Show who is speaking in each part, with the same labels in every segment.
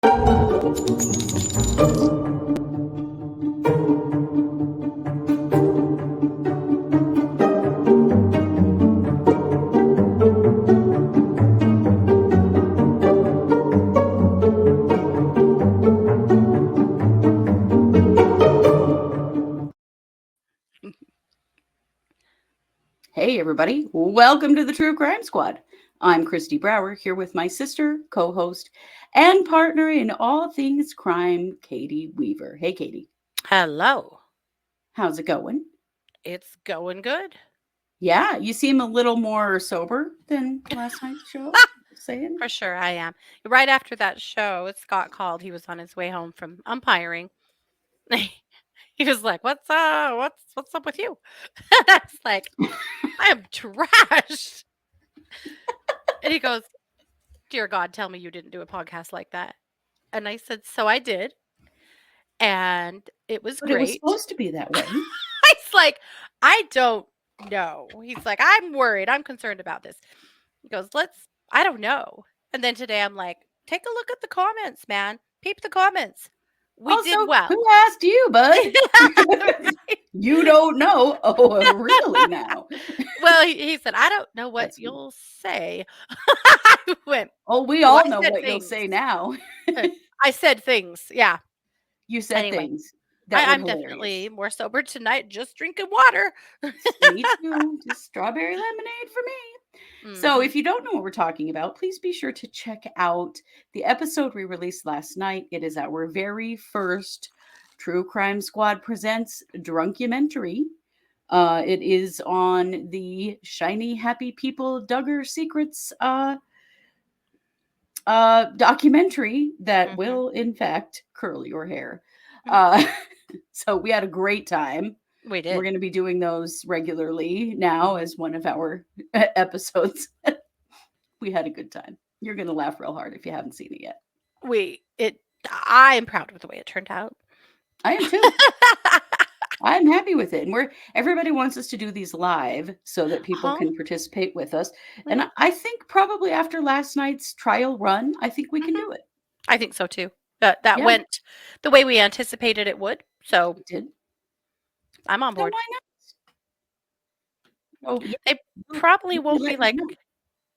Speaker 1: Hey, everybody. Welcome to the True Crime Squad. I'm Kristi Brower, here with my sister, co-host, and partner in all things crime, Katie Weaver. Hey, Katie.
Speaker 2: Hello.
Speaker 1: How's it going?
Speaker 2: It's going good.
Speaker 1: Yeah, you seem a little more sober than last night's show. Saying.
Speaker 2: For sure I am. Right after that show, Scott called. He was on his way home from umpiring. He was like, what's up with you? I was like, I am trashed. And he goes, dear God, tell me you didn't do a podcast like that. And I said, so I did. And it was
Speaker 1: But
Speaker 2: great.
Speaker 1: it was supposed to be that way.
Speaker 2: It's like, I don't know. He's like, I'm worried. I'm concerned about this. He goes, I don't know. And then today I'm like, take a look at the comments, man. Peep the comments. We
Speaker 1: also,
Speaker 2: did well.
Speaker 1: Who asked you, bud? You don't know. Oh, really now?
Speaker 2: Well, he said, I don't know what you'll say. I went,
Speaker 1: oh, we all know what you'll say now.
Speaker 2: I said things. Yeah.
Speaker 1: You said things.
Speaker 2: I'm definitely more sober tonight, just drinking water.
Speaker 1: Me too. Just strawberry lemonade for me. So if you don't know what we're talking about, please be sure to check out the episode we released last night. It is our very first True Crime Squad Presents Drunkumentary. It is on the Shiny Happy People Duggar Secrets documentary that will, in fact, curl your hair. So we had a great time.
Speaker 2: We did.
Speaker 1: We're going to be doing those regularly now as one of our episodes. We had a good time. You're going to laugh real hard if you haven't seen it yet.
Speaker 2: I am proud of the way it turned out.
Speaker 1: I am too. I'm happy with it. And everybody wants us to do these live so that people can participate with us. And I think probably after last night's trial run, I think we can do it.
Speaker 2: I think so too. That went the way we anticipated it would. So
Speaker 1: it did.
Speaker 2: I'm on board.
Speaker 1: Why not?
Speaker 2: Oh, they probably won't be like,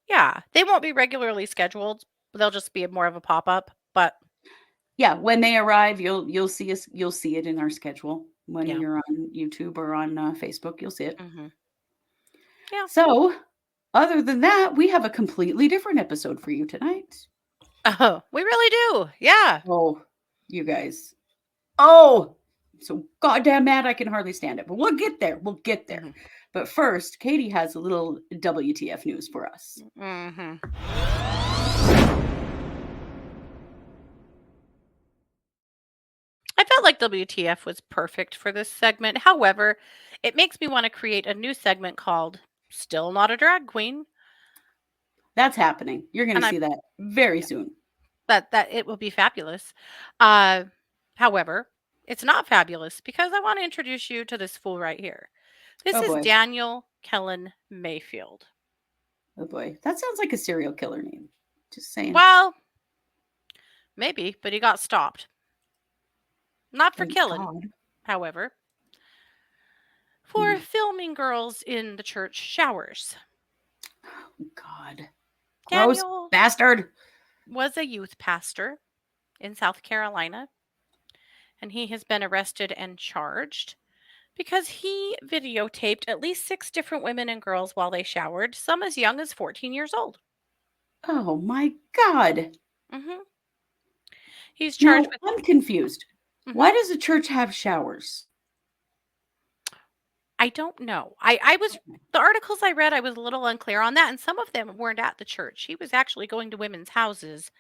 Speaker 2: they won't be regularly scheduled. They'll just be more of a pop-up. But
Speaker 1: yeah, when they arrive, you'll see us. You'll see it in our schedule when you're on YouTube or on Facebook. You'll see it.
Speaker 2: Yeah.
Speaker 1: So, other than that, we have a completely different episode for you tonight.
Speaker 2: Oh, we really do. Yeah.
Speaker 1: Oh, you guys. Oh, so goddamn mad I can hardly stand it. But we'll get there. We'll get there. But first, Katie has a little WTF news for us.
Speaker 2: I felt like WTF was perfect for this segment. However, it makes me want to create a new segment called Still Not a Drag Queen.
Speaker 1: That's happening. You're going to see that very soon.
Speaker 2: That it will be fabulous. However, it's not fabulous because I want to introduce you to this fool right here. This is Daniel Kellan Mayfield.
Speaker 1: Oh boy, that sounds like a serial killer name. Just saying.
Speaker 2: Well, maybe, but he got stopped. Not for killing, however. For filming girls in the church showers.
Speaker 1: Oh, God.
Speaker 2: Daniel
Speaker 1: Gross bastard.
Speaker 2: Was a youth pastor in South Carolina, and he has been arrested and charged because he videotaped at least 6 different women and girls while they showered, some as young as 14 years old.
Speaker 1: Oh, my God.
Speaker 2: He's charged with...
Speaker 1: I'm confused. Why does a church have showers?
Speaker 2: I don't know. The articles I read, I was a little unclear on that, and some of them weren't at the church. He was actually going to women's houses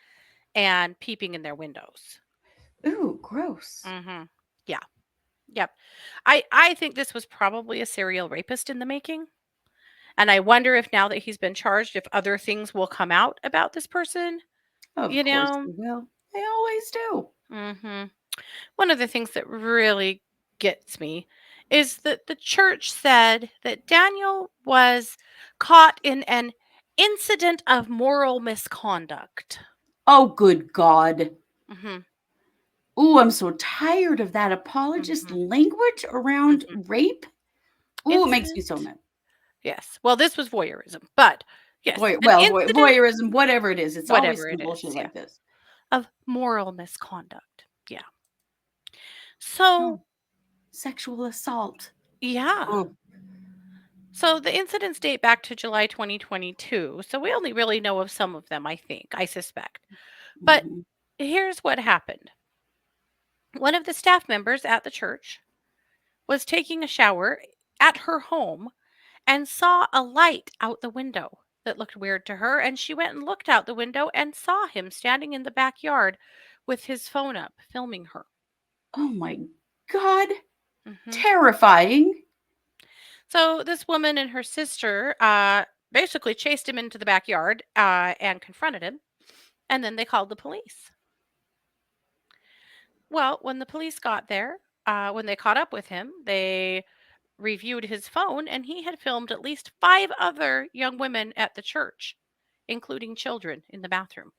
Speaker 2: and peeping in their windows.
Speaker 1: Ooh, gross.
Speaker 2: Yeah. Yep. I think this was probably a serial rapist in the making. And I wonder if now that he's been charged, if other things will come out about this person.
Speaker 1: Of course they will. They always do.
Speaker 2: One of the things that really gets me is that the church said that Daniel was caught in an incident of moral misconduct.
Speaker 1: Oh, good God.
Speaker 2: Mhm.
Speaker 1: Ooh, I'm so tired of that apologist
Speaker 2: Mhm.
Speaker 1: language around
Speaker 2: Mhm.
Speaker 1: rape. Ooh, it makes me so
Speaker 2: Incident.
Speaker 1: mad.
Speaker 2: Yes. Well, this was voyeurism, but yes,
Speaker 1: Voy
Speaker 2: an
Speaker 1: well,
Speaker 2: incident,
Speaker 1: voyeurism, whatever it is, it's always
Speaker 2: whatever
Speaker 1: some
Speaker 2: it
Speaker 1: bullshit
Speaker 2: is, yeah,
Speaker 1: like this.
Speaker 2: of moral misconduct. Yeah. So,
Speaker 1: Oh, sexual assault.
Speaker 2: yeah.
Speaker 1: Oh,
Speaker 2: So the incidents date back to July 2022. So we only really know of some of them, I suspect. But
Speaker 1: mhm.
Speaker 2: here's what happened. One of the staff members at the church was taking a shower at her home and saw a light out the window that looked weird to her. And she went and looked out the window and saw him standing in the backyard with his phone up, filming her.
Speaker 1: Oh my god.
Speaker 2: Hmm.
Speaker 1: Terrifying.
Speaker 2: So this woman and her sister basically chased him into the backyard and confronted him. And then they called the police. Well, when the police got there, when they caught up with him, they reviewed his phone and he had filmed at least 5 other young women at the church, including children in the bathroom.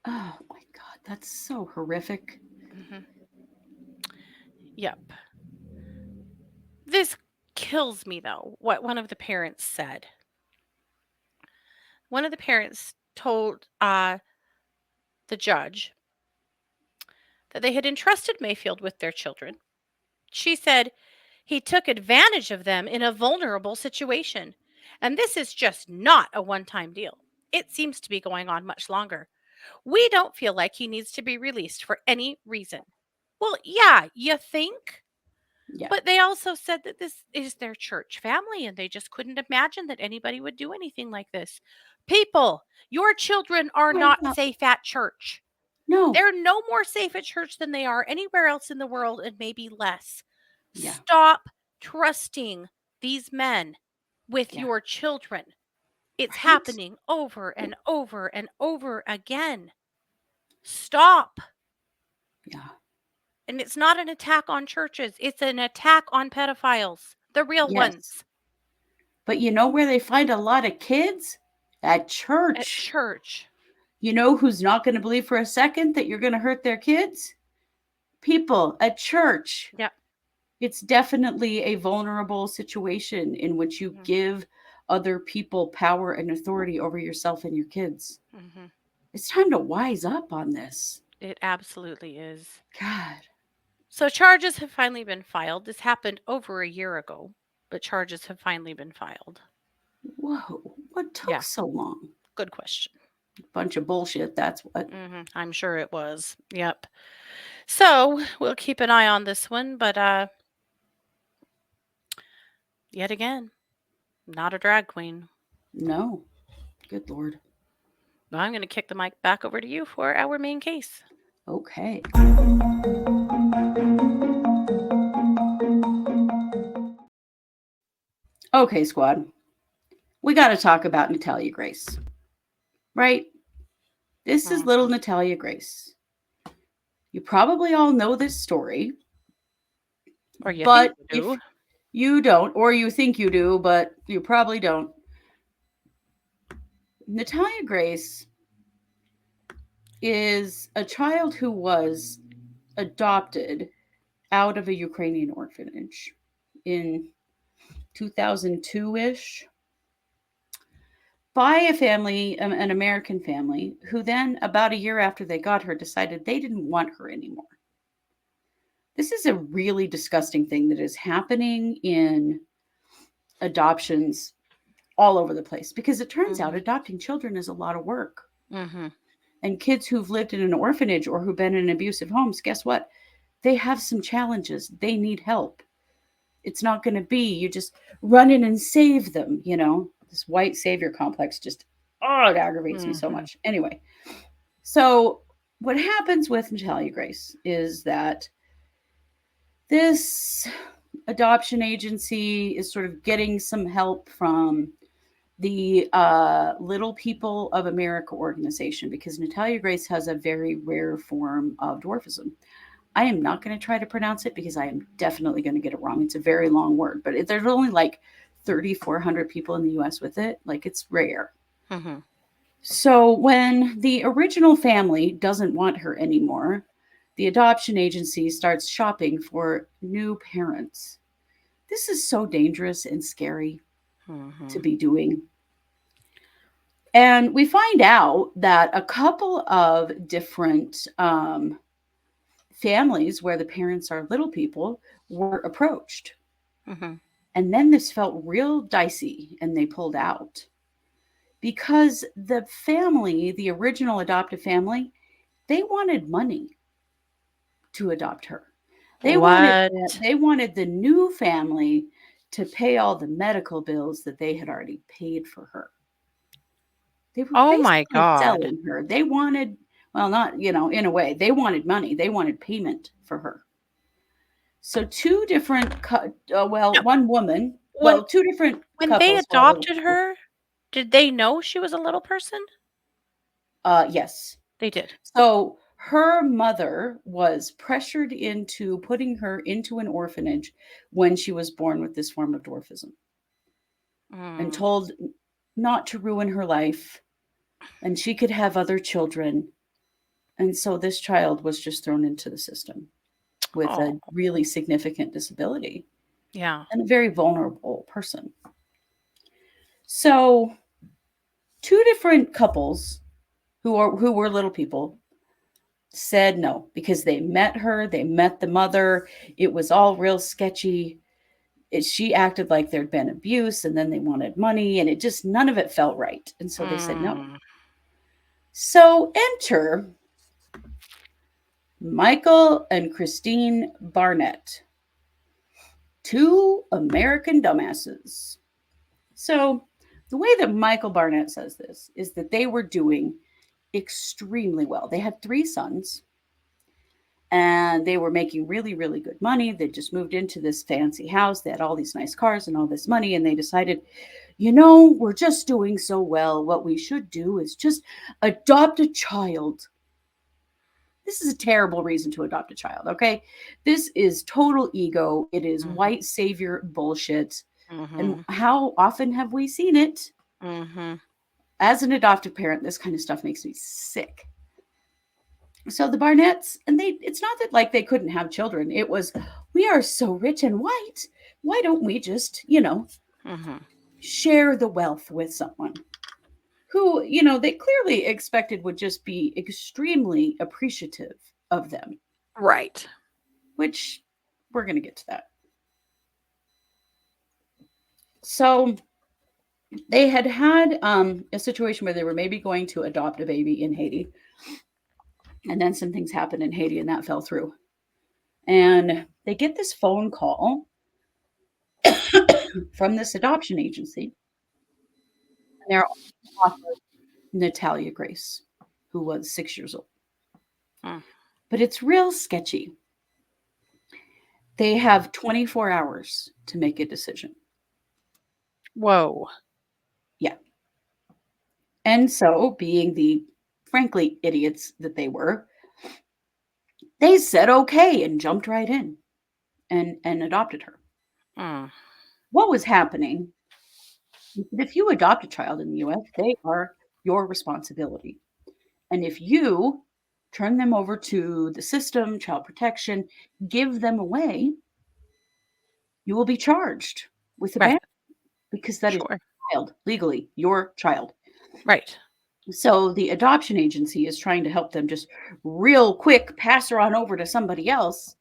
Speaker 1: Oh my god, that's so horrific.
Speaker 2: Hmm. Yep. This kills me though, what one of the parents said. One of the parents told the judge that they had entrusted Mayfield with their children. She said he took advantage of them in a vulnerable situation. And this is just not a one time deal. It seems to be going on much longer. We don't feel like he needs to be released for any reason. Well, yeah, you think?
Speaker 1: Yeah.
Speaker 2: But they also said that this is their church family and they just couldn't imagine that anybody would do anything like this. People, your children are
Speaker 1: Right
Speaker 2: not
Speaker 1: up.
Speaker 2: safe at church.
Speaker 1: No.
Speaker 2: They're no more safe at church than they are anywhere else in the world and maybe less.
Speaker 1: Yeah.
Speaker 2: Stop trusting these men with
Speaker 1: Yeah.
Speaker 2: your children. It's
Speaker 1: Right?
Speaker 2: happening over and over and over again. Stop.
Speaker 1: Yeah.
Speaker 2: And it's not an attack on churches, it's an attack on pedophiles, the real
Speaker 1: Yes.
Speaker 2: ones
Speaker 1: But you know where they find a lot of kids? At
Speaker 2: at
Speaker 1: church.
Speaker 2: church.
Speaker 1: You know who's not going to believe for a second that you're going to hurt their kids? People at church.
Speaker 2: Yeah.
Speaker 1: It's definitely a vulnerable situation in which you
Speaker 2: Hmm.
Speaker 1: give other people power and authority over yourself and your kids.
Speaker 2: Hmm.
Speaker 1: It's time to wise up on this.
Speaker 2: It absolutely is.
Speaker 1: God.
Speaker 2: So charges have finally been filed. This happened over a year ago, but charges have finally been filed.
Speaker 1: Whoa. What took
Speaker 2: Yeah,
Speaker 1: so long?
Speaker 2: good question.
Speaker 1: Bunch of bullshit. That's what.
Speaker 2: I'm sure it was. Yep. So we'll keep an eye on this one, but yet again, not a drag queen.
Speaker 1: No. Good Lord.
Speaker 2: I'm going to kick the mic back over to you for our main case.
Speaker 1: Okay. Okay, squad. We got to talk about Natalia Grace. Right? This is little
Speaker 2: Mhm.
Speaker 1: Natalia Grace. You probably all know this story,
Speaker 2: Or you think
Speaker 1: but
Speaker 2: you
Speaker 1: if
Speaker 2: do.
Speaker 1: you don't, or you think you do, but you probably don't, Natalia Grace is a child who was adopted out of a Ukrainian orphanage in 2002 ish by a family, an American family, who then, about a year after they got her, decided they didn't want her anymore. This is a really disgusting thing that is happening in adoptions all over the place because it turns out
Speaker 2: Mhm.
Speaker 1: adopting children is a lot of work.
Speaker 2: Mhm.
Speaker 1: And kids who've lived in an orphanage or who've been in abusive homes, guess what? They have some challenges. They need help. It's not going to be you just run in and save them, you know? This white savior complex just, oh, it aggravates me so
Speaker 2: Mhm.
Speaker 1: much. Anyway, so what happens with Natalia Grace is that this adoption agency is sort of getting some help from the Little People of America organization because Natalia Grace has a very rare form of dwarfism. I am not going to try to pronounce it because I am definitely going to get it wrong. It's a very long word, but there's only like 3,400 people in the US with it. Like it's rare.
Speaker 2: Mhm.
Speaker 1: So when the original family doesn't want her anymore, the adoption agency starts shopping for new parents. This is so dangerous and scary to
Speaker 2: Mhm.
Speaker 1: be doing. And we find out that a couple of different families where the parents are little people were approached.
Speaker 2: Mhm.
Speaker 1: And then this felt real dicey and they pulled out because the family, the original adoptive family, they wanted money to adopt her.
Speaker 2: What?
Speaker 1: They wanted the new family to pay all the medical bills that they had already paid for her. They were
Speaker 2: Oh my
Speaker 1: basically
Speaker 2: god.
Speaker 1: selling her. They wanted, well, not, in a way, they wanted money. They wanted payment for her. So two different,
Speaker 2: No,
Speaker 1: one woman,
Speaker 2: when
Speaker 1: two different
Speaker 2: when they
Speaker 1: couples who are little
Speaker 2: adopted
Speaker 1: people.
Speaker 2: her, did they know she was a little person?
Speaker 1: Yes.
Speaker 2: They did.
Speaker 1: So her mother was pressured into putting her into an orphanage when she was born with this form of dwarfism and
Speaker 2: Mm.
Speaker 1: told not to ruin her life and she could have other children. And so this child was just thrown into the system with
Speaker 2: Oh,
Speaker 1: a really significant disability
Speaker 2: yeah.
Speaker 1: and a very vulnerable person. So two different couples who were little people said no because they met her, they met the mother. It was all real sketchy. She acted like there'd been abuse and then they wanted money and it just none of it felt right. And so they said no.
Speaker 2: Mm.
Speaker 1: So enter Michael and Christine Barnett, two American dumbasses. So the way that Michael Barnett says this is that they were doing extremely well. They had three sons and they were making really, really good money. They just moved into this fancy house. They had all these nice cars and all this money. And they decided, we're just doing so well. What we should do is just adopt a child. This is a terrible reason to adopt a child, okay? This is total ego. It is
Speaker 2: Mhm.
Speaker 1: white savior bullshit. And
Speaker 2: Mhm.
Speaker 1: how often have we seen it?
Speaker 2: Mhm.
Speaker 1: As an adoptive parent, this kind of stuff makes me sick. So the Barnetts, and it's not that like they couldn't have children. It was, we are so rich and white. Why don't we just,
Speaker 2: Mhm.
Speaker 1: share the wealth with someone who, they clearly expected would just be extremely appreciative of them,
Speaker 2: Right.
Speaker 1: which we're going to get to that. So they had a situation where they were maybe going to adopt a baby in Haiti. And then some things happened in Haiti and that fell through. And they get this phone call from this adoption agency. And they're offered Natalia Grace, who was 6 years old.
Speaker 2: Mm.
Speaker 1: But it's real sketchy. They have 24 hours to make a decision.
Speaker 2: Whoa.
Speaker 1: Yeah. And so, being the frankly idiots that they were, they said okay and jumped right in and adopted her.
Speaker 2: Mm.
Speaker 1: What was happening? If you adopt a child in the US, they are your responsibility. And if you turn them over to the system, child protection, give them away, you will be charged with
Speaker 2: Right.
Speaker 1: abandonment because that is
Speaker 2: Sure.
Speaker 1: your child, legally your child.
Speaker 2: Right.
Speaker 1: So the adoption agency is trying to help them just real quick pass her on over to somebody else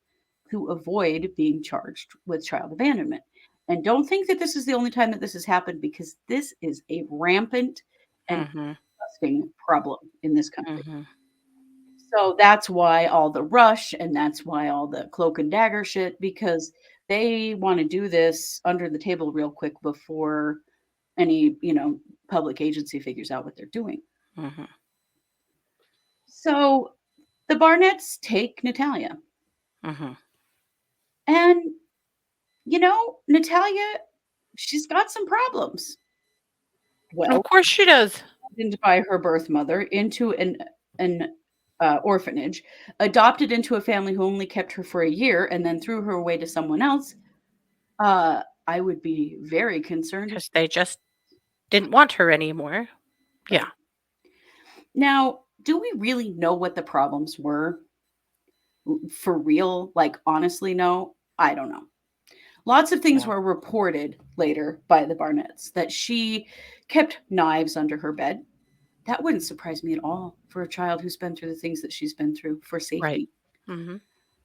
Speaker 1: to avoid being charged with child abandonment. And don't think that this is the only time that this has happened because this is a rampant and
Speaker 2: Mhm.
Speaker 1: disgusting problem in this country.
Speaker 2: Mhm.
Speaker 1: So that's why all the rush and that's why all the cloak and dagger shit because they want to do this under the table real quick before any, public agency figures out what they're doing.
Speaker 2: Mhm.
Speaker 1: So the Barnetts take Natalia.
Speaker 2: Mhm.
Speaker 1: And, Natalia, she's got some problems.
Speaker 2: Of
Speaker 1: Well,
Speaker 2: course she does.
Speaker 1: by her birth mother into an orphanage, adopted into a family who only kept her for a year, and then threw her away to someone else. I would be very concerned.
Speaker 2: Because they just didn't want her anymore.
Speaker 1: Right.
Speaker 2: Yeah.
Speaker 1: Now, do we really know what the problems were? For real? Like, honestly, no, I don't know. Lots of things
Speaker 2: Yeah.
Speaker 1: were reported later by the Barnetts that she kept knives under her bed. That wouldn't surprise me at all for a child who's been through the things that she's been through for
Speaker 2: Right.
Speaker 1: safety.
Speaker 2: Mm-hmm.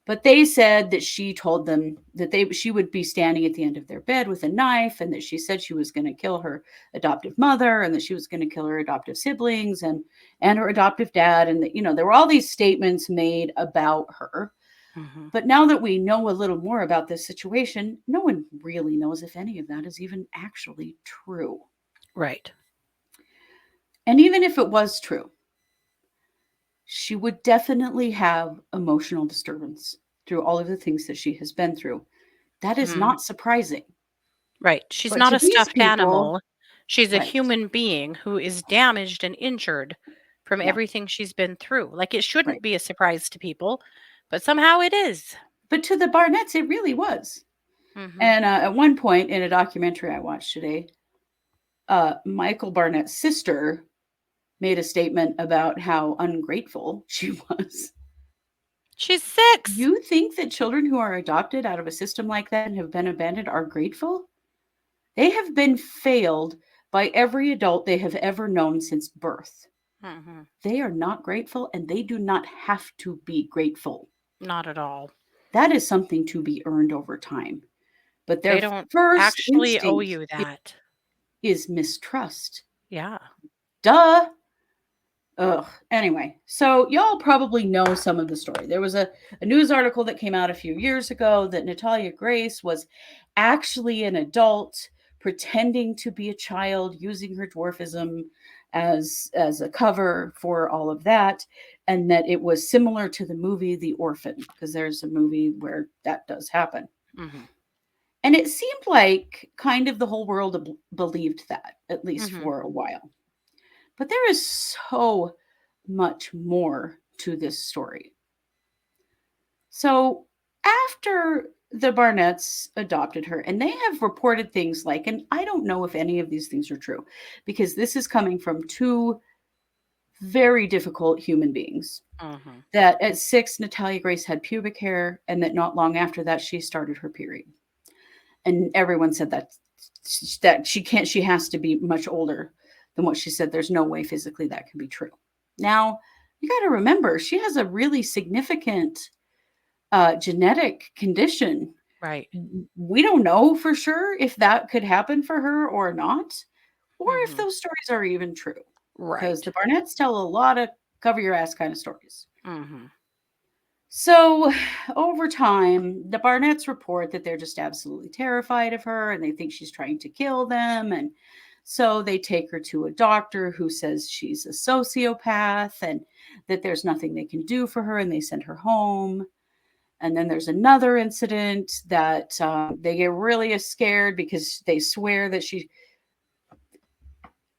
Speaker 1: But they said that she told them that she would be standing at the end of their bed with a knife, and that she said she was going to kill her adoptive mother, and that she was going to kill her adoptive siblings and her adoptive dad, and that there were all these statements made about her.
Speaker 2: Mm-hmm.
Speaker 1: But now that we know a little more about this situation, no one really knows if any of that is even actually true.
Speaker 2: Right.
Speaker 1: And even if it was true, she would definitely have emotional disturbance through all of the things that she has been through. That is
Speaker 2: Mm-hmm.
Speaker 1: not surprising.
Speaker 2: Right. She's
Speaker 1: But
Speaker 2: not
Speaker 1: to
Speaker 2: a
Speaker 1: these
Speaker 2: stuffed
Speaker 1: people,
Speaker 2: animal. She's a
Speaker 1: right,
Speaker 2: human being who is damaged and injured from
Speaker 1: yeah,
Speaker 2: everything she's been through. Like, it
Speaker 1: right.
Speaker 2: shouldn't be a surprise to people, but somehow it is.
Speaker 1: But to the Barnetts, it really was.
Speaker 2: Mm-hmm.
Speaker 1: And at one point in a documentary I watched today, Michael Barnett's sister made a statement about how ungrateful she was.
Speaker 2: She's 6.
Speaker 1: You think that children who are adopted out of a system like that and have been abandoned are grateful? They have been failed by every adult they have ever known since birth.
Speaker 2: Mm-hmm.
Speaker 1: They are not grateful, and they do not have to be grateful.
Speaker 2: Not at all.
Speaker 1: That is something to be earned over time. But
Speaker 2: They
Speaker 1: their
Speaker 2: don't
Speaker 1: first
Speaker 2: actually owe
Speaker 1: instinct
Speaker 2: you that.
Speaker 1: is mistrust.
Speaker 2: Yeah.
Speaker 1: Duh. Ugh. Anyway, so y'all probably know some of the story. There was a news article that came out a few years ago that Natalia Grace was actually an adult pretending to be a child, using her dwarfism as a cover for all of that, and that it was similar to the movie The Orphan, because there's a movie where that does happen.
Speaker 2: Mm-hmm.
Speaker 1: And it seemed like kind of the whole world believed that, at least
Speaker 2: Mm-hmm.
Speaker 1: for a while. But there is so much more to this story. So, after the Barnetts adopted her, and they have reported things like, and I don't know if any of these things are true, because this is coming from two very difficult human beings.
Speaker 2: Mm-hmm.
Speaker 1: That at 6, Natalia Grace had pubic hair, and that not long after that, she started her period. And everyone said that she has to be much older than what she said. There's no way physically that can be true. Now, you got to remember, she has a really significant genetic condition.
Speaker 2: Right.
Speaker 1: We don't know for sure if that could happen for her or not, or if
Speaker 2: Mm-hmm.
Speaker 1: those stories are even true. Because
Speaker 2: Right.
Speaker 1: the Barnetts tell a lot of cover your ass kind of stories.
Speaker 2: Mm-hmm.
Speaker 1: So, over time, the Barnetts report that they're just absolutely terrified of her and they think she's trying to kill them. And so they take her to a doctor who says she's a sociopath and that there's nothing they can do for her, and they send her home. And then there's another incident that they get really scared because they swear that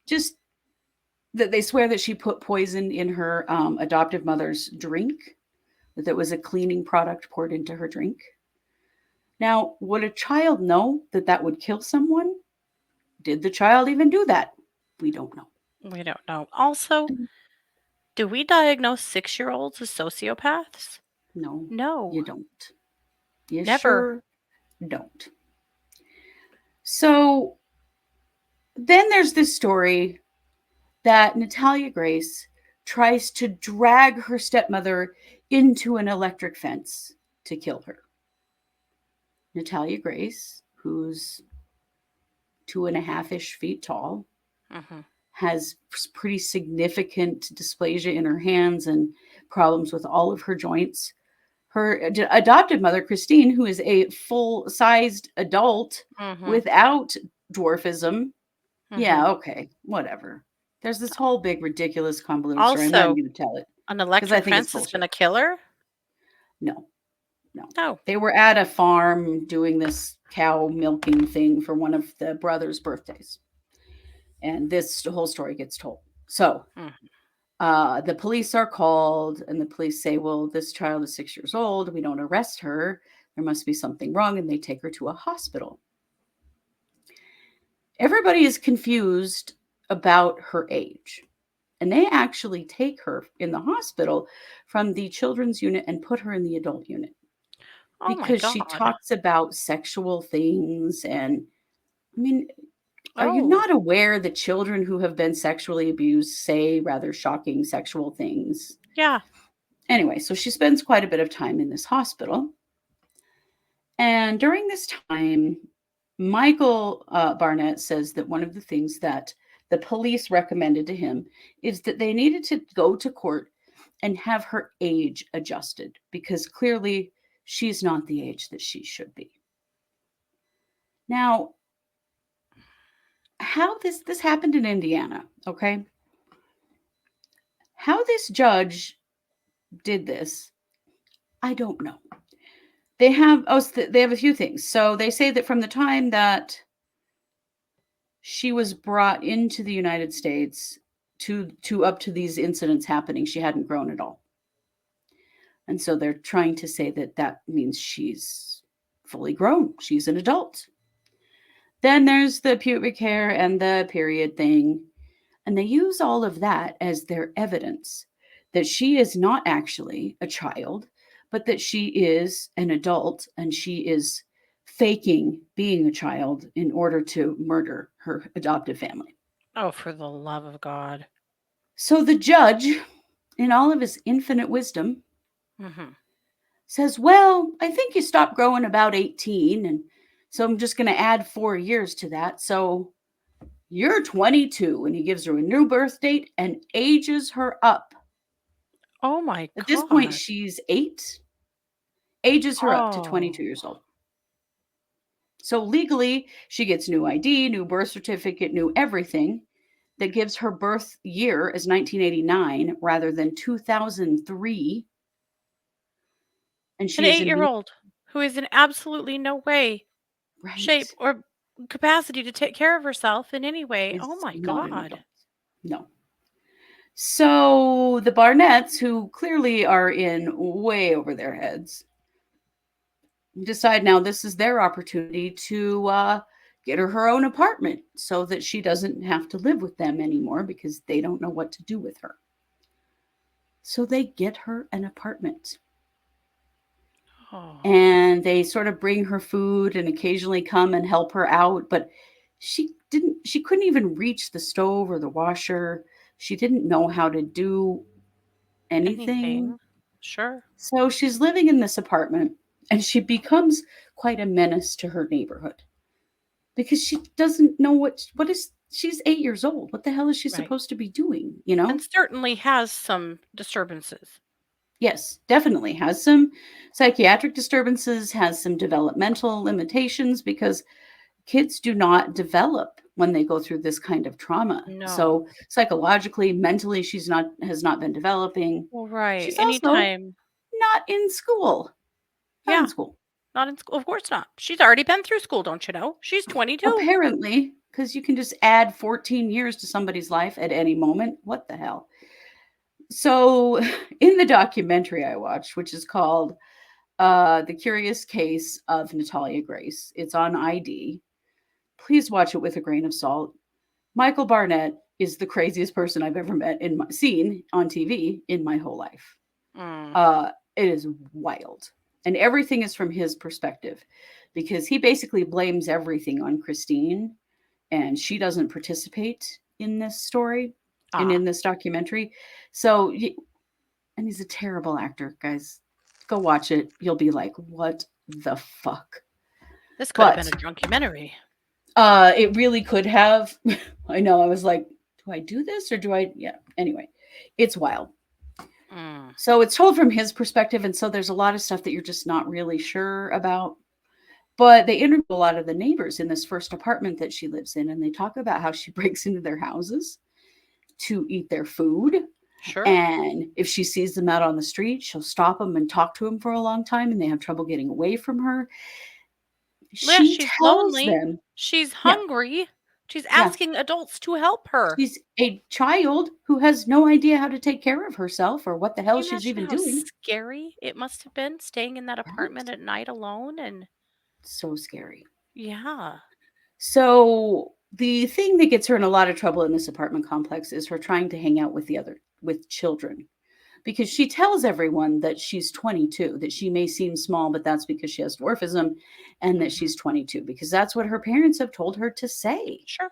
Speaker 1: just they swear that she put poison in her adoptive mother's drink, that it was a cleaning product poured into her drink. Now, would a child know that that would kill someone? Did the child even do that? We don't know.
Speaker 2: We don't know. Also, do we diagnose 6-year-olds as sociopaths?
Speaker 1: No,
Speaker 2: No.
Speaker 1: you don't. You
Speaker 2: Never.
Speaker 1: sure don't. So then there's this story that Natalia Grace tries to drag her stepmother into an electric fence to kill her. Natalia Grace, who's 2.5-ish feet tall,
Speaker 2: Mm-hmm.
Speaker 1: has pretty significant dysplasia in her hands and problems with all of her joints. Her adoptive mother, Christine, who is a full-sized adult
Speaker 2: Mm-hmm.
Speaker 1: without dwarfism.
Speaker 2: Mm-hmm.
Speaker 1: Yeah, okay, whatever. There's this whole big, ridiculous, convoluted story. I'm not
Speaker 2: Also,
Speaker 1: even going to tell it
Speaker 2: an
Speaker 1: because I
Speaker 2: electric
Speaker 1: think it's
Speaker 2: fence is
Speaker 1: bullshit.
Speaker 2: gonna kill her?
Speaker 1: No, no.
Speaker 2: No.
Speaker 1: They were at a farm doing this cow milking thing for one of the brothers' birthdays. And this whole story gets told. So
Speaker 2: Mm-hmm.
Speaker 1: the police are called, and the police say, well, this child is 6 years old. We don't arrest her. There must be something wrong. And they take her to a hospital. Everybody is confused about her age. And they actually take her in the hospital from the children's unit and put her in the adult unit
Speaker 2: Oh my
Speaker 1: because she
Speaker 2: God.
Speaker 1: talks about sexual things. And I mean, are you
Speaker 2: Oh,
Speaker 1: not aware that children who have been sexually abused say rather shocking sexual things?
Speaker 2: yeah.
Speaker 1: Anyway, so she spends quite a bit of time in this hospital. And during this time, Michael Barnett says that one of the things that the police recommended to him is that they needed to go to court and have her age adjusted because clearly she's not the age that she should be. Now, how this happened in Indiana, okay? How this judge did this, I don't know. They have a few things. So they say that from the time that she was brought into the United States to up to these incidents happening, she hadn't grown at all. And so they're trying to say that that means she's fully grown. She's an adult. Then there's the pubic hair and the period thing. And they use all of that as their evidence that she is not actually a child, but that she is an adult and she is faking being a child in order to murder her adoptive family.
Speaker 2: Oh, for the love of God.
Speaker 1: So the judge, in all of his infinite wisdom,
Speaker 2: Hmm.
Speaker 1: says, well, I think you stopped growing about 18. And so I'm just going to add 4 years to that. So you're 22. And he gives her a new birth date and ages her up.
Speaker 2: Oh my
Speaker 1: At this point,
Speaker 2: God.
Speaker 1: she's 8, ages her up to 22
Speaker 2: Oh.
Speaker 1: years old. So legally, she gets new ID, new birth certificate, new everything that gives her birth year as 1989 rather than 2003. And
Speaker 2: An
Speaker 1: she is in
Speaker 2: 8-year-old who is in absolutely no way, shape,
Speaker 1: right.
Speaker 2: or capacity to take care of herself in any way.
Speaker 1: Is
Speaker 2: Oh my
Speaker 1: not an adult.
Speaker 2: God.
Speaker 1: No. So the Barnetts, who clearly are in way over their heads, decide now this is their opportunity to get her own apartment so that she doesn't have to live with them anymore because they don't know what to do with her. So they get her an apartment
Speaker 2: Oh.
Speaker 1: and they sort of bring her food and occasionally come and help her out. But she couldn't even reach the stove or the washer. She didn't know how to do anything.
Speaker 2: Anything. Sure.
Speaker 1: So she's living in this apartment and she becomes quite a menace to her neighborhood because she doesn't know what is she's 8 years old. What the hell is she
Speaker 2: Right.
Speaker 1: supposed to be doing, you know?
Speaker 2: And certainly has some disturbances.
Speaker 1: Yes, definitely has some psychiatric disturbances, has some developmental limitations because kids do not develop when they go through this kind of trauma.
Speaker 2: No.
Speaker 1: So psychologically, mentally she's not has not been developing.
Speaker 2: Well, right.
Speaker 1: She's also
Speaker 2: Anytime.
Speaker 1: not in school. Not in
Speaker 2: Yeah.
Speaker 1: school.
Speaker 2: Not in school. Of course not. She's already been through school, don't you know? She's 22.
Speaker 1: Apparently, because you can just add 14 years to somebody's life at any moment. What the hell? So, in the documentary I watched, which is called The Curious Case of Natalia Grace, it's on ID. Please watch it with a grain of salt. Michael Barnett is the craziest person I've ever seen on TV in my whole life.
Speaker 2: Mm.
Speaker 1: It is wild. And everything is from his perspective because he basically blames everything on Christine and she doesn't participate in this story and
Speaker 2: Ah.
Speaker 1: in this documentary. So, and he's a terrible actor, guys. Go watch it. You'll be like, what the fuck?
Speaker 2: This could have been
Speaker 1: But
Speaker 2: a drunkumentary.
Speaker 1: it really could have. I know. I was like, do I do this or do I? Yeah. Anyway, it's wild.
Speaker 2: Mm.
Speaker 1: So it's told from his perspective. And so there's a lot of stuff that you're just not really sure about. But they interview a lot of the neighbors in this first apartment that she lives in. And they talk about how she breaks into their houses to eat their food.
Speaker 2: Sure.
Speaker 1: And if she sees them out on the street, she'll stop them and talk to them for a long time. And they have trouble getting away from her.
Speaker 2: Yeah,
Speaker 1: She
Speaker 2: she's
Speaker 1: tells
Speaker 2: lonely.
Speaker 1: them,
Speaker 2: She's
Speaker 1: yeah,
Speaker 2: hungry. She's
Speaker 1: yeah,
Speaker 2: asking adults to help her.
Speaker 1: she's a child who has no idea how to take care of herself or what the
Speaker 2: Can
Speaker 1: hell
Speaker 2: you
Speaker 1: she's
Speaker 2: imagine
Speaker 1: even
Speaker 2: how
Speaker 1: doing.
Speaker 2: scary it must have been staying in that apartment
Speaker 1: Right?
Speaker 2: at night alone? And
Speaker 1: So scary.
Speaker 2: yeah.
Speaker 1: So the thing that gets her in a lot of trouble in this apartment complex is her trying to hang out with children, because she tells everyone that she's 22, that she may seem small, but that's because she has dwarfism, and that
Speaker 2: Mhm.
Speaker 1: she's 22 because that's what her parents have told her to say.
Speaker 2: Sure.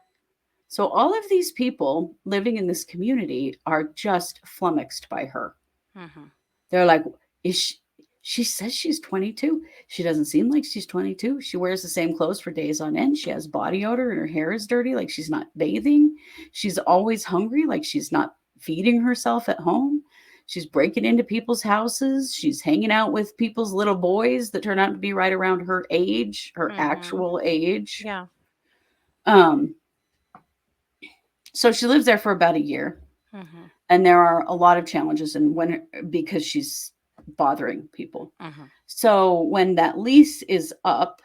Speaker 1: So all of these people living in this community are just flummoxed by her.
Speaker 2: Mhm.
Speaker 1: They're like, is she says she's 22. She doesn't seem like she's 22. She wears the same clothes for days on end. She has body odor and her hair is dirty, like she's not bathing. She's always hungry, like she's not feeding herself at home. She's breaking into people's houses. She's hanging out with people's little boys that turn out to be right around her age, her
Speaker 2: Mhm.
Speaker 1: actual age.
Speaker 2: Yeah.
Speaker 1: Um, so she lives there for about a year,
Speaker 2: Mhm.
Speaker 1: and there are a lot of challenges, and when because she's bothering people.
Speaker 2: Mhm.
Speaker 1: So when that lease is up,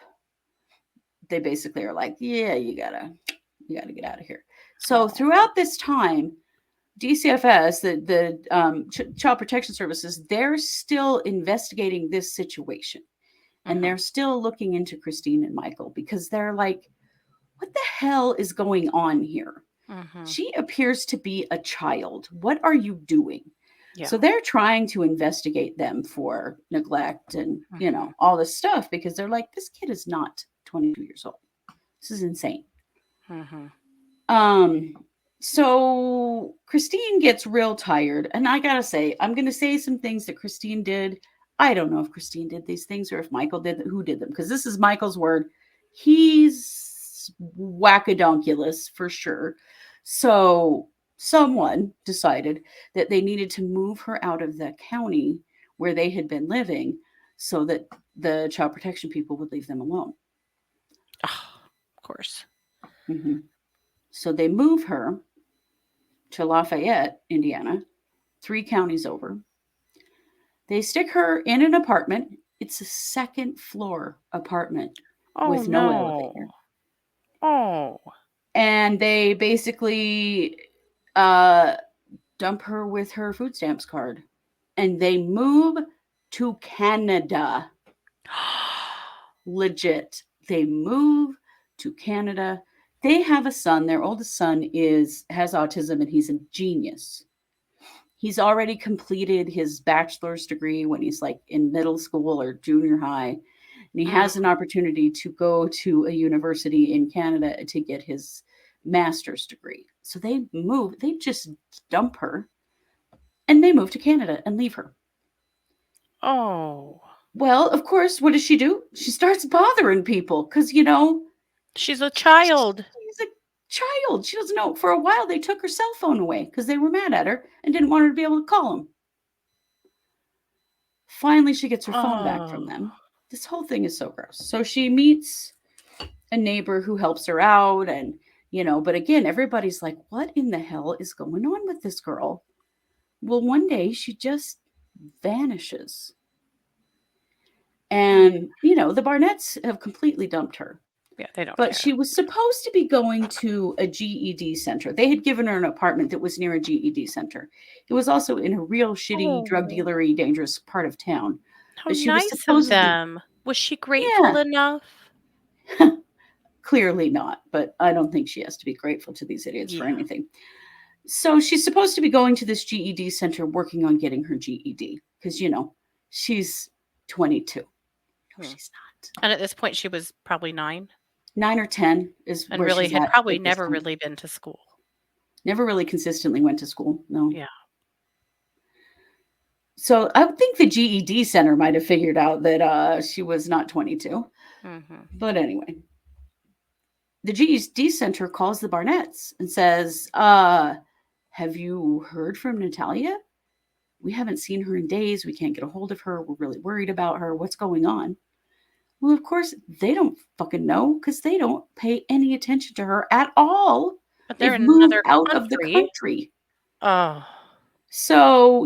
Speaker 1: they basically are like, yeah, you gotta get out of here. So
Speaker 2: Oh.
Speaker 1: throughout this time, DCFS, the Child Protection Services, they're still investigating this situation, and
Speaker 2: Mhm.
Speaker 1: they're still looking into Christine and Michael, because they're like, what the hell is going on here?
Speaker 2: Mhm.
Speaker 1: She appears to be a child. What are you doing?
Speaker 2: Yeah.
Speaker 1: So they're trying to investigate them for neglect and,
Speaker 2: Mhm.
Speaker 1: all this stuff, because they're like, this kid is not 22 years old. This is insane.
Speaker 2: Mhm.
Speaker 1: Um, so Christine gets real tired, and I gotta say, I'm gonna say some things that Christine did. I don't know if Christine did these things or if Michael did who did them, because this is Michael's word. He's wackodonkulous for sure. So someone decided that they needed to move her out of the county where they had been living, so that the child protection people would leave them alone.
Speaker 2: Oh, of course.
Speaker 1: Mhm. So they move her to Lafayette, Indiana, 3 counties over. They stick her in an apartment. It's a second floor apartment
Speaker 2: Oh
Speaker 1: with no
Speaker 2: no.
Speaker 1: elevator.
Speaker 2: Oh.
Speaker 1: And they basically uh, dump her with her food stamps card. And they move to Canada. Legit. They move to Canada. They have a son. Their oldest son has autism, and he's a genius. He's already completed his bachelor's degree when he's like in middle school or junior high. And he has an
Speaker 2: Mhm.
Speaker 1: opportunity to go to a university in Canada to get his master's degree. So they just dump her, and they move to Canada and leave her.
Speaker 2: Oh.
Speaker 1: Well, of course, what does she do? She starts bothering people because,
Speaker 2: She's a child.
Speaker 1: she's a child. She doesn't know. For a while, they took her cell phone away because they were mad at her and didn't want her to be able to call them. Finally, she gets her phone back from
Speaker 2: Oh.
Speaker 1: them. This whole thing is so gross. So she meets a neighbor who helps her out, and but again, everybody's like, what in the hell is going on with this girl? Well, one day she just vanishes.
Speaker 2: Mm.
Speaker 1: And the Barnetts have completely dumped her.
Speaker 2: Yeah, they don't
Speaker 1: But
Speaker 2: care.
Speaker 1: she was supposed to be going to a GED center. They had given her an apartment that was near a GED center. It was also in a real shitty, drug
Speaker 2: Oh.
Speaker 1: dealery, dangerous part of town.
Speaker 2: How
Speaker 1: But she was
Speaker 2: nice of
Speaker 1: supposedly,
Speaker 2: them. Was she grateful
Speaker 1: yeah,
Speaker 2: enough?
Speaker 1: clearly not. But I don't think she has to be grateful to these idiots for
Speaker 2: Yeah.
Speaker 1: anything. So she's supposed to be going to this GED center working on getting her GED because, she's 22. No,
Speaker 2: Hmm.
Speaker 1: she's not.
Speaker 2: And at this point, she was probably 9
Speaker 1: 9 or 10 is
Speaker 2: and
Speaker 1: where
Speaker 2: really
Speaker 1: she's
Speaker 2: had probably
Speaker 1: at this
Speaker 2: never
Speaker 1: time.
Speaker 2: really been to school.
Speaker 1: Never really consistently went to school. No.
Speaker 2: Yeah.
Speaker 1: So I think the GED center might have figured out that she was not 22.
Speaker 2: Mhm.
Speaker 1: But anyway, the GED center calls the Barnetts and says, have you heard from Natalia? We haven't seen her in days. We can't get a hold of her. We're really worried about her. What's going on? Well, of course, they don't fucking know because they don't pay any attention to her at all.
Speaker 2: But they're
Speaker 1: They've
Speaker 2: in
Speaker 1: moved
Speaker 2: another
Speaker 1: out of the
Speaker 2: country.
Speaker 1: country.
Speaker 2: Oh.
Speaker 1: So,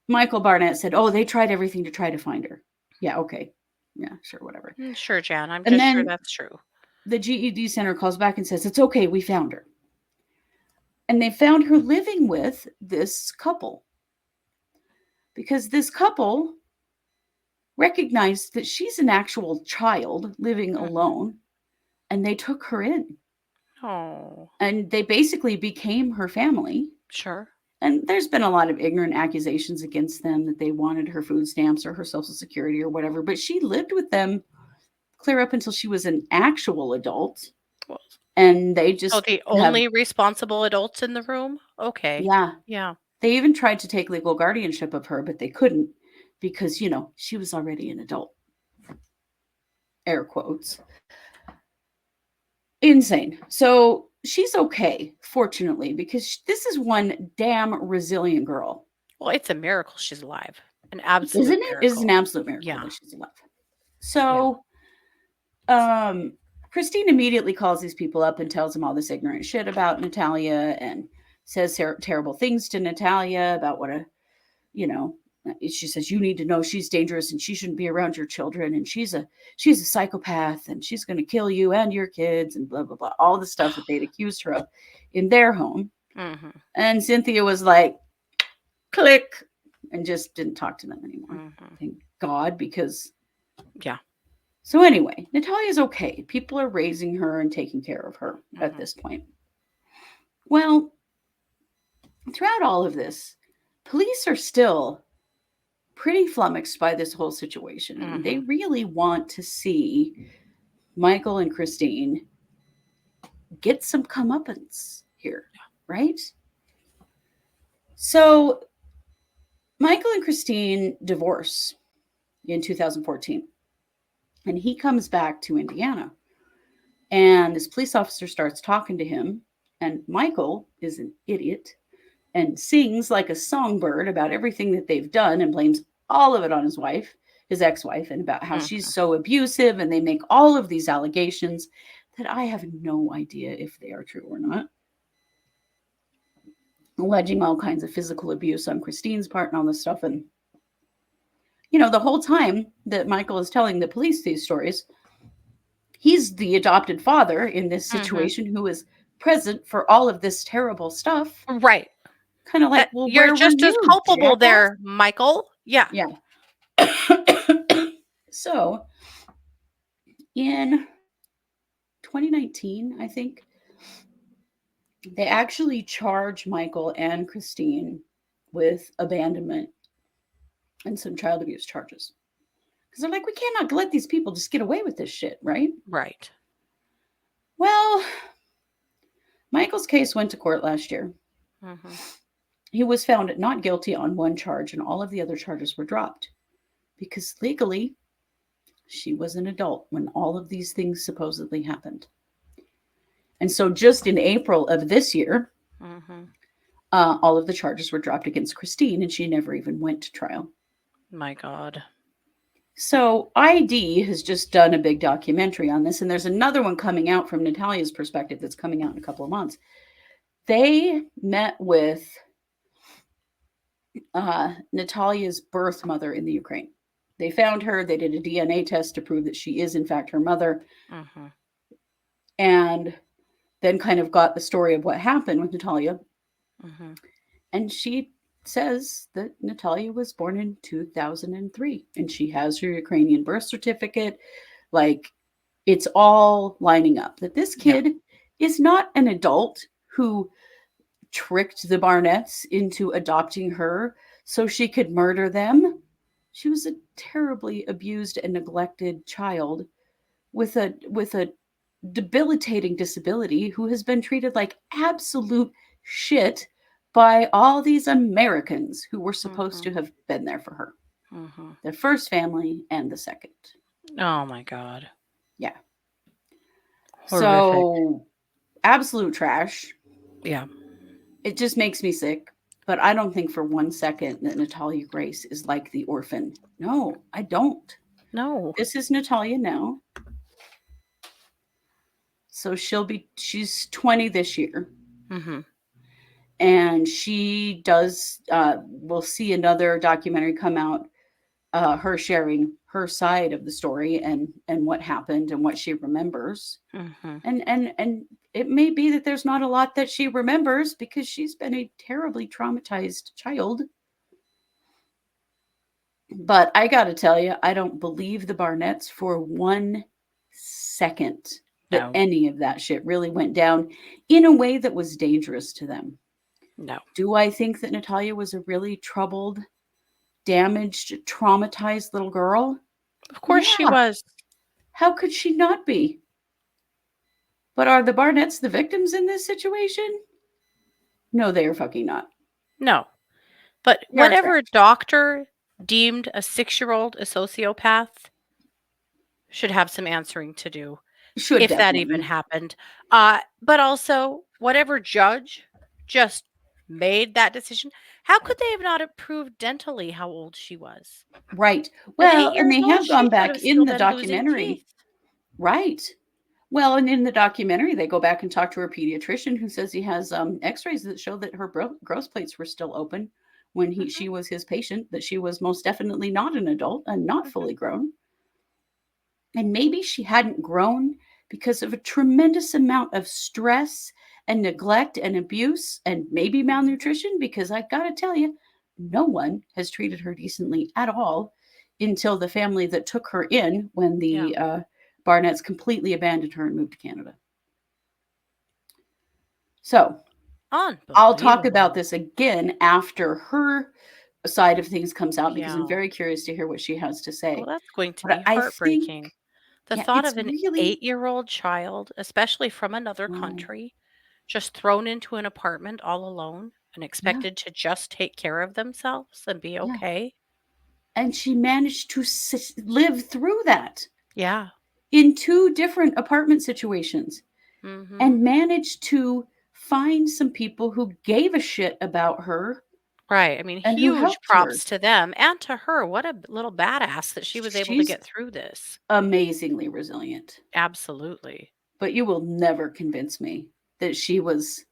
Speaker 1: Michael Barnett said, oh, they tried everything to try to find her. Yeah, okay. Yeah, sure, whatever.
Speaker 2: Sure, Jan. I'm
Speaker 1: And
Speaker 2: just sure
Speaker 1: then
Speaker 2: that's true.
Speaker 1: the GED center calls back and says, it's okay, we found her. And they found her living with this couple because this couple recognized that she's an actual child living
Speaker 2: Mhm.
Speaker 1: alone, and they took her in.
Speaker 2: Oh,
Speaker 1: And they basically became her family.
Speaker 2: sure.
Speaker 1: And there's been a lot of ignorant accusations against them that they wanted her food stamps or her social security or whatever. But she lived with them clear up until she was an actual adult.
Speaker 2: Well,
Speaker 1: And they
Speaker 2: so
Speaker 1: just
Speaker 2: the
Speaker 1: have,
Speaker 2: only responsible adults in the room? Okay.
Speaker 1: yeah.
Speaker 2: Yeah.
Speaker 1: They even tried to take legal guardianship of her, but they couldn't because, she was already an adult. Air quotes. Insane. So she's okay, fortunately, because this is one damn resilient girl.
Speaker 2: Well, it's a miracle she's alive. An
Speaker 1: Isn't
Speaker 2: absolute
Speaker 1: it? It's an
Speaker 2: miracle.
Speaker 1: absolute miracle
Speaker 2: Yeah.
Speaker 1: that she's alive.
Speaker 2: Yeah.
Speaker 1: So, Christine immediately calls these people up and tells them all this ignorant shit about Natalia and says terrible things to Natalia about you know, she says you need to know she's dangerous and she shouldn't be around your children and she's a psychopath and she's going to kill you and your kids and blah blah blah, all the stuff that they'd accused her of in their home.
Speaker 2: Mm-hmm.
Speaker 1: And Cynthia was like, click, and just didn't talk to them anymore.
Speaker 2: Mm-hmm.
Speaker 1: Thank God, because
Speaker 2: Yeah.
Speaker 1: so anyway, Natalia's okay. People are raising her and taking care of her at
Speaker 2: Mm-hmm.
Speaker 1: this point. Well, throughout all of this, police are still pretty flummoxed by this whole situation. I mean, they
Speaker 2: Mm-hmm.
Speaker 1: really want to see Michael and Christine get some comeuppance here, right? So Michael and Christine divorce in 2014, and he comes back to Indiana. And this police officer starts talking to him, and Michael is an idiot and sings like a songbird about everything that they've done and blames all of it on his wife, his ex-wife, and about how she's
Speaker 2: Mm-hmm.
Speaker 1: so abusive. And they make all of these allegations that I have no idea if they are true or not, alleging all kinds of physical abuse on Christine's part and all this stuff. And, the whole time that Michael is telling the police these stories, he's the adopted father in this
Speaker 2: Mm-hmm.
Speaker 1: situation who is present for all of this terrible stuff.
Speaker 2: Right.
Speaker 1: Kind of like, well,
Speaker 2: You're
Speaker 1: where were
Speaker 2: just as
Speaker 1: you,
Speaker 2: culpable
Speaker 1: jackass?
Speaker 2: there, Michael. Yeah.
Speaker 1: Yeah. So in 2019, I think, they actually charge Michael and Christine with abandonment and some child abuse charges. Because they're like, we cannot let these people just get away with this shit, right?
Speaker 2: Right.
Speaker 1: Well, Michael's case went to court last year.
Speaker 2: Mm-hmm.
Speaker 1: He was found not guilty on one charge, and all of the other charges were dropped. Because legally, she was an adult when all of these things supposedly happened. And so just in April of this year,
Speaker 2: Mm-hmm.
Speaker 1: all of the charges were dropped against Christine, and she never even went to trial.
Speaker 2: My God.
Speaker 1: So ID has just done a big documentary on this, and there's another one coming out from Natalia's perspective that's coming out in a couple of months. They met with Natalia's birth mother in the Ukraine. They found her. They did a DNA test to prove that she is, in fact, her mother.
Speaker 2: Mm-hmm.
Speaker 1: And then kind of got the story of what happened with Natalia.
Speaker 2: Mm-hmm.
Speaker 1: And she says that Natalia was born in 2003 and she has her Ukrainian birth certificate. Like, it's all lining up that this kid is not an adult who tricked the Barnetts into adopting her so she could murder them. She was a terribly abused and neglected child with a debilitating disability who has been treated like absolute shit by all these Americans who were supposed
Speaker 2: Mm-hmm.
Speaker 1: to have been there for her.
Speaker 2: Mm-hmm.
Speaker 1: The first family and the second.
Speaker 2: Oh my God.
Speaker 1: Yeah.
Speaker 2: Horrific.
Speaker 1: So, absolute trash.
Speaker 2: Yeah.
Speaker 1: It just makes me sick. But I don't think for one second that Natalia Grace is like the orphan. No, I don't.
Speaker 2: No.
Speaker 1: This is Natalia now. So she's 20 this year.
Speaker 2: Mm-hmm.
Speaker 1: And she does, we'll see another documentary come out, her sharing her side of the story and what happened and what she remembers.
Speaker 2: Mm-hmm.
Speaker 1: And it may be that there's not a lot that she remembers because she's been a terribly traumatized child. But I got to tell you, I don't believe the Barnetts for 1 second that
Speaker 2: No.
Speaker 1: any of that shit really went down in a way that was dangerous to them.
Speaker 2: No.
Speaker 1: Do I think that Natalia was a really troubled, damaged, traumatized little girl?
Speaker 2: Of course she
Speaker 1: Yeah.
Speaker 2: was.
Speaker 1: How could she not be? But are the Barnetts the victims in this situation? No, they are fucking not.
Speaker 2: No. But
Speaker 1: They are
Speaker 2: whatever
Speaker 1: trash.
Speaker 2: doctor deemed a 6-year-old a sociopath should have some answering to do,
Speaker 1: Should
Speaker 2: if that even
Speaker 1: definitely.
Speaker 2: happened. But also, whatever judge just made that decision, how could they have not approved dentally how old she was?
Speaker 1: Right.
Speaker 2: At
Speaker 1: Well,
Speaker 2: 8
Speaker 1: and
Speaker 2: years
Speaker 1: they
Speaker 2: old,
Speaker 1: have
Speaker 2: she
Speaker 1: gone
Speaker 2: should
Speaker 1: back
Speaker 2: have
Speaker 1: in
Speaker 2: still
Speaker 1: the
Speaker 2: been losing
Speaker 1: documentary.
Speaker 2: teeth.
Speaker 1: Right. Well, and in the documentary, they go back and talk to her pediatrician who says he has x-rays that show that her growth plates were still open when
Speaker 2: Mhm,
Speaker 1: she was his patient, that she was most definitely not an adult and not
Speaker 2: mhm.
Speaker 1: fully grown. And maybe she hadn't grown because of a tremendous amount of stress and neglect and abuse and maybe
Speaker 2: Mhm.
Speaker 1: malnutrition, because I got to tell you, no one has treated her decently at all until the family that took her in when
Speaker 2: Yeah.
Speaker 1: the Barnetts completely abandoned her and moved to Canada. So I'll talk about
Speaker 2: Unbelievable.
Speaker 1: this again after her side of things comes out because I'm
Speaker 2: Yeah.
Speaker 1: very curious to hear what she has to
Speaker 2: Oh,
Speaker 1: say.
Speaker 2: that's going to
Speaker 1: But
Speaker 2: be
Speaker 1: I think,
Speaker 2: heartbreaking. The
Speaker 1: yeah,
Speaker 2: thought
Speaker 1: it's
Speaker 2: of an
Speaker 1: really,
Speaker 2: 8-year-old child, especially from another
Speaker 1: oh,
Speaker 2: country, just thrown into an apartment all alone and
Speaker 1: yeah,
Speaker 2: expected to just take care of themselves and be
Speaker 1: yeah.
Speaker 2: okay.
Speaker 1: And she managed to live through that
Speaker 2: Yeah.
Speaker 1: in two different apartment situations
Speaker 2: Mhm.
Speaker 1: and managed to find some people who gave a shit about her
Speaker 2: Right. I mean,
Speaker 1: and who
Speaker 2: huge
Speaker 1: helped her.
Speaker 2: props to them and to her. What a little badass that she was able to
Speaker 1: She's
Speaker 2: get through this.
Speaker 1: amazingly resilient,
Speaker 2: Absolutely.
Speaker 1: but you will never convince me that she was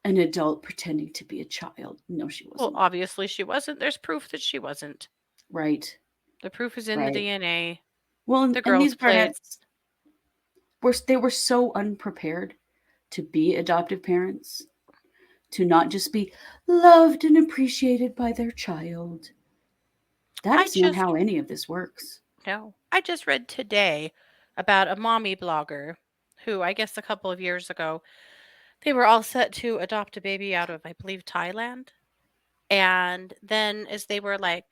Speaker 1: an adult pretending to be a child. No, she
Speaker 2: Well,
Speaker 1: wasn't.
Speaker 2: obviously she wasn't. There's proof that she wasn't.
Speaker 1: Right,
Speaker 2: The proof is in the
Speaker 1: right.
Speaker 2: DNA,
Speaker 1: Well,
Speaker 2: the
Speaker 1: and these
Speaker 2: growth plates.
Speaker 1: Barnetts were so unprepared to be adoptive parents, to not just be loved and appreciated by their child. That
Speaker 2: I
Speaker 1: is not
Speaker 2: just
Speaker 1: how any of this works.
Speaker 2: No. I just read today about a mommy blogger who, I guess a couple of years ago, they were all set to adopt a baby out of, I believe, Thailand. And then as they were like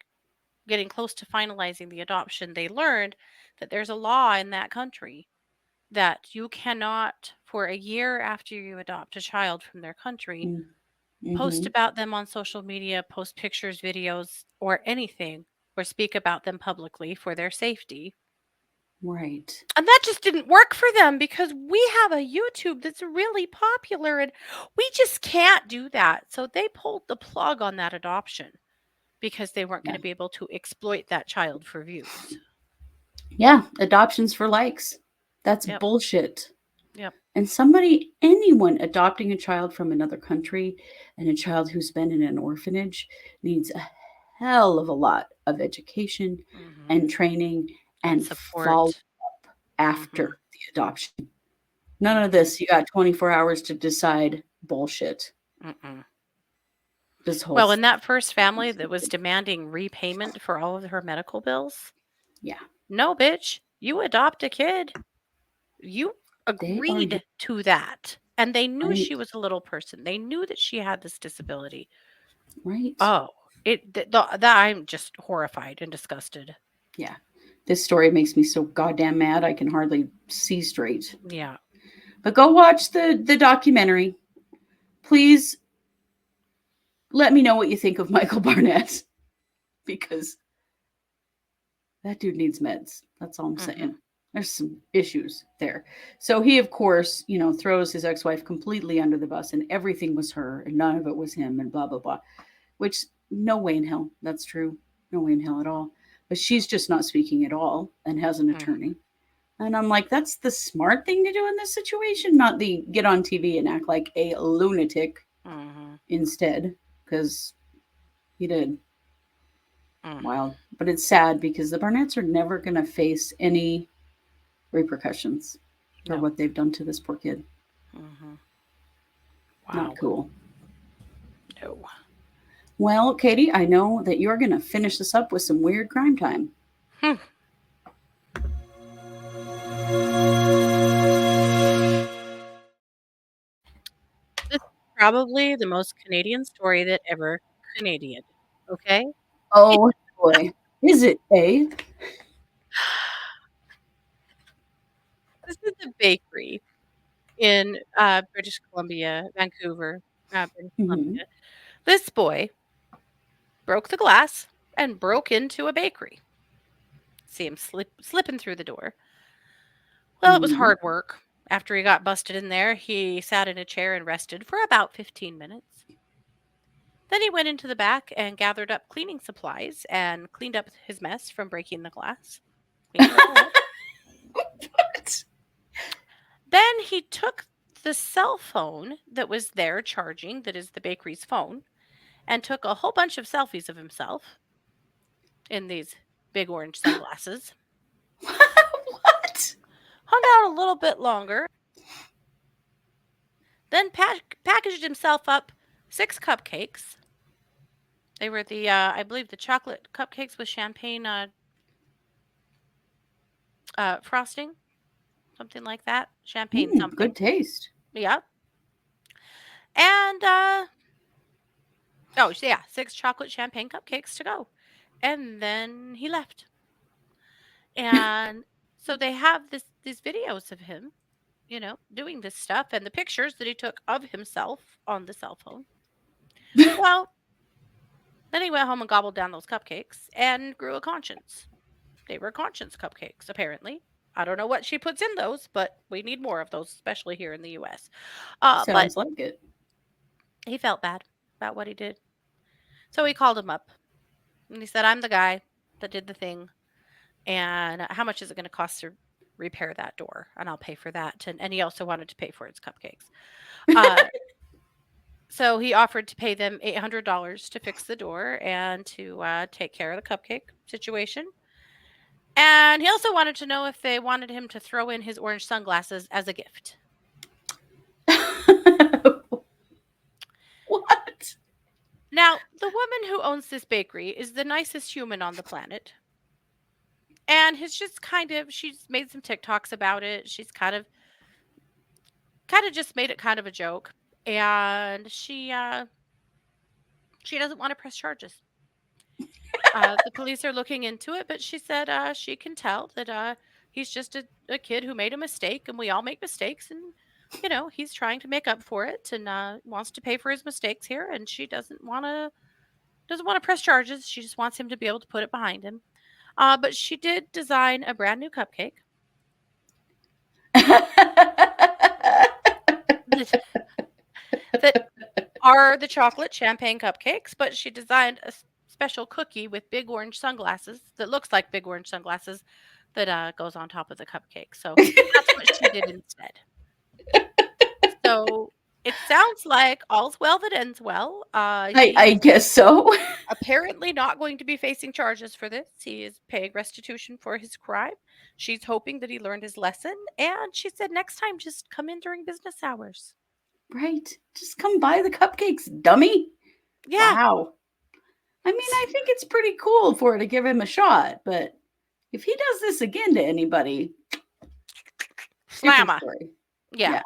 Speaker 2: getting close to finalizing the adoption, they learned that there's a law in that country that you cannot, for a year after you adopt a child from their country,
Speaker 1: Mm,
Speaker 2: post
Speaker 1: mhm.
Speaker 2: about them on social media, post pictures, videos, or anything, or speak about them publicly for their safety.
Speaker 1: Right.
Speaker 2: And that just didn't work for them because we have a YouTube that's really popular and we just can't do that. So they pulled the plug on that adoption because they weren't going
Speaker 1: Yeah.
Speaker 2: to be able to exploit that child for views.
Speaker 1: Yeah, adoptions for likes. That's
Speaker 2: Yep.
Speaker 1: bullshit.
Speaker 2: Yep.
Speaker 1: And anyone adopting a child from another country and a child who's been in an orphanage needs a hell of a lot of education
Speaker 2: Hmm.
Speaker 1: and training
Speaker 2: And
Speaker 1: and follow
Speaker 2: support.
Speaker 1: after
Speaker 2: Hmm.
Speaker 1: the adoption. None of
Speaker 2: Hmm.
Speaker 1: this, you got 24 hours to decide bullshit.
Speaker 2: Mm-mm.
Speaker 1: This whole
Speaker 2: Well, in
Speaker 1: thing
Speaker 2: that first
Speaker 1: is
Speaker 2: family that was
Speaker 1: stupid.
Speaker 2: demanding repayment for all of her medical bills,
Speaker 1: Yeah,
Speaker 2: no, bitch, you adopt a kid. You
Speaker 1: they are your
Speaker 2: agreed to that. And they knew
Speaker 1: right,
Speaker 2: she was a little person. They knew that she had this disability.
Speaker 1: right.
Speaker 2: Oh, that I'm just horrified and disgusted.
Speaker 1: Yeah. This story makes me so goddamn mad I can hardly see straight.
Speaker 2: Yeah.
Speaker 1: But go watch the documentary. Please let me know what you think of Michael Barnett because that dude needs meds. That's all I'm
Speaker 2: Mhm.
Speaker 1: saying. There's some issues there. So he, of course, throws his ex-wife completely under the bus, and everything was her, and none of it was him, and blah blah blah. Which no way in hell that's true. No way in hell at all. But she's just not speaking at all and has an
Speaker 2: Mhm.
Speaker 1: attorney. And I'm like, that's the smart thing to do in this situation, not the get on TV and act like a lunatic
Speaker 2: Mhm.
Speaker 1: instead, because he did.
Speaker 2: Mm.
Speaker 1: Wild. But it's sad because the Barnetts are never going to face any repercussions for
Speaker 2: No.
Speaker 1: what they've done to this poor kid.
Speaker 2: Mhm.
Speaker 1: Not
Speaker 2: Wow.
Speaker 1: cool.
Speaker 2: No.
Speaker 1: Well, Katie, I know that you're going to finish this up with some weird crime time.
Speaker 2: Hmm. probably the most Canadian story that ever Canadian. Okay?
Speaker 1: Oh boy. Is it A?
Speaker 2: This is a bakery in, British Columbia, Vancouver, British
Speaker 1: Mhm.
Speaker 2: Columbia. This boy broke the glass and broke into a bakery. See him slipping through the door. Well, it was
Speaker 1: Mhm.
Speaker 2: hard work. After he got busted in there, he sat in a chair and rested for about 15 minutes. Then he went into the back and gathered up cleaning supplies and cleaned up his mess from breaking the glass. Cleaned it all up.
Speaker 1: What?
Speaker 2: Then he took the cell phone that was there charging, that is the bakery's phone, and took a whole bunch of selfies of himself in these big orange sunglasses.
Speaker 1: What?
Speaker 2: Hung out a little bit longer, then packaged himself up 6 cupcakes. They were I believe, the chocolate cupcakes with champagne frosting, something like that. Champagne something.
Speaker 1: Good taste.
Speaker 2: Yep. And oh yeah, 6 chocolate champagne cupcakes to go. And then he left. And so they have these videos of him, doing this stuff and the pictures that he took of himself on the cell phone. Well, then he went home and gobbled down those cupcakes and grew a conscience. They were conscience cupcakes, apparently. I don't know what she puts in those, but we need more of those, especially here in the US. But
Speaker 1: Sounds like it.
Speaker 2: he felt bad about what he did. So he called him up and he said, I'm the guy that did the thing. And how much is it going to cost to repair that door? And I'll pay for that. And he also wanted to pay for his cupcakes. Uh, so he offered to pay them $800 to fix the door and to take care of the cupcake situation. And he also wanted to know if they wanted him to throw in his orange sunglasses as a gift.
Speaker 1: What?
Speaker 2: Now, the woman who owns this bakery is the nicest human on the planet. And she's made some TikToks about it. She's kind of just made it kind of a joke. And she doesn't want to press charges. The police are looking into it, but she said she can tell that he's just a kid who made a mistake, and we all make mistakes, and he's trying to make up for it, and wants to pay for his mistakes here, and she doesn't want to press charges. She just wants him to be able to put it behind him. But she did design a brand new cupcake that, that are the chocolate champagne cupcakes, but she designed a special cookie with big orange sunglasses that looks like big orange sunglasses that goes on top of the cupcake. So that's what she did instead. So it sounds like all's well that ends well.
Speaker 1: I
Speaker 2: He's
Speaker 1: guess so.
Speaker 2: apparently not going to be facing charges for this. He is paying restitution for his crime. She's hoping that he learned his lesson. And she said next time, just come in during business hours.
Speaker 1: Right. Just come buy the cupcakes, dummy.
Speaker 2: Yeah.
Speaker 1: Wow. I mean, I think it's pretty cool for her to give him a shot, but if he does this again to anybody, different
Speaker 2: Slamma.
Speaker 1: story.
Speaker 2: Yeah.
Speaker 1: Yeah.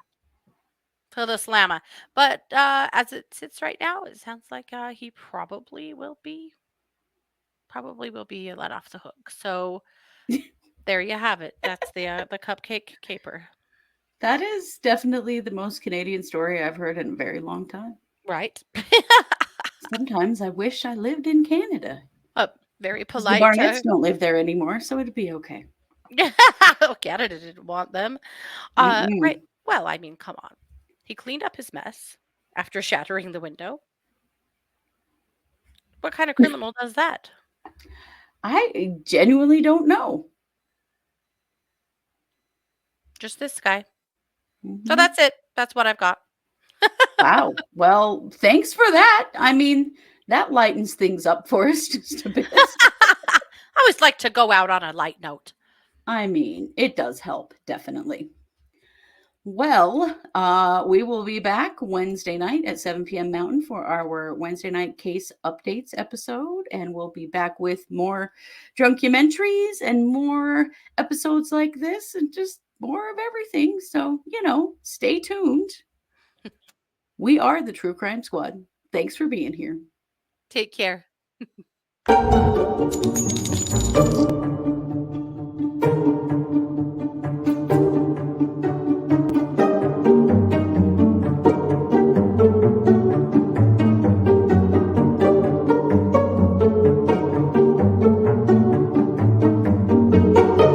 Speaker 2: To the slammer. But as it sits right now, it sounds like he probably will be let off the hook. So there you have it. That's the Cupcake Caper,
Speaker 1: That is definitely the most Canadian story I've heard in a very long time.
Speaker 2: right?
Speaker 1: Sometimes I wish I lived in Canada
Speaker 2: uh, Very
Speaker 1: because the
Speaker 2: polite.
Speaker 1: Barnetts don't live there anymore, so it'd be okay.
Speaker 2: Canada didn't want them. Right.
Speaker 1: Mm-mm.
Speaker 2: Well, I mean, come on. He cleaned up his mess after shattering the window. What kind of criminal does that?
Speaker 1: I genuinely don't know.
Speaker 2: Just this guy. So
Speaker 1: Mhm.
Speaker 2: that's it. That's what I've got.
Speaker 1: Wow. Well, thanks for that. I mean, that lightens things up for us just a bit.
Speaker 2: I always like to go out on a light note.
Speaker 1: I mean, it does help, definitely. Well, we will be back Wednesday night at 7 p.m. Mountain for our Wednesday night case updates episode. And we'll be back with more drunkumentaries and more episodes like this and just more of everything. So, stay tuned. We are the True Crime Squad. Thanks for being here.
Speaker 2: Take care.